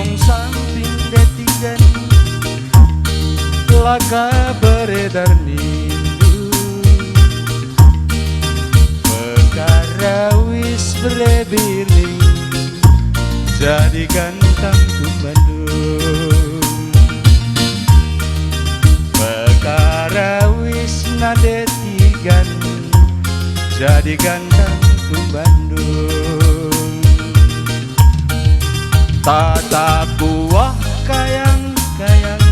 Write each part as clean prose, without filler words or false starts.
Tong samping detigan laka beredar nindu perkara wis berebiling jadi gantang Bandung. Perkara wis nadetigan jadi gantang Bandung. Tata buah kayang-kayang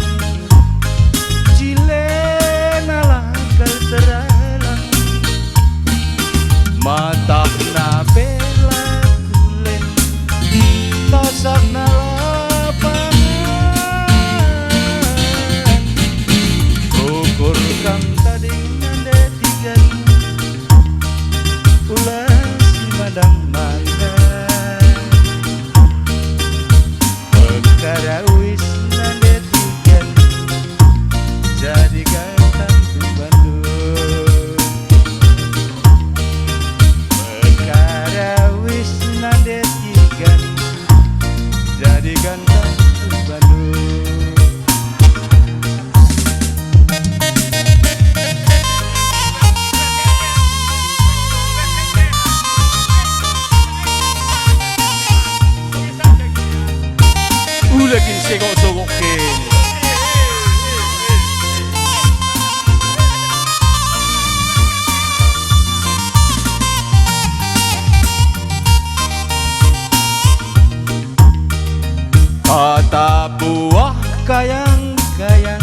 cilena lakal teralang matah na bela tulen tasak na lapangan ukur kang tading nandetigan ulas madang mangan perkara wis nandetigan jadi gantang Bandung. Perkara wis nandetigan jadi gantang Bandung. Ulakin segok-sogokin kata buah kayang-kayang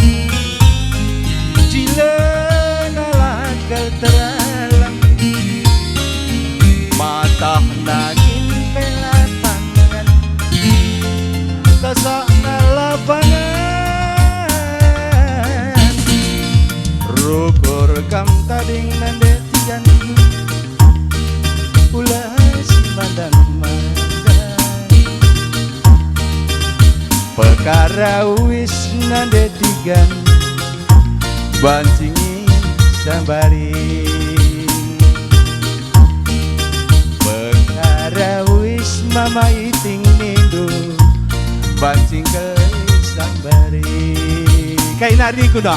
cilena lakal teralang matah nagin pelapangan tasak na lapangan rukur kam tading nandetigan ulas madang perkara wis nandetigan bancingi sambari perkara wis mama iting nindu bancing ke sambari kainari kuda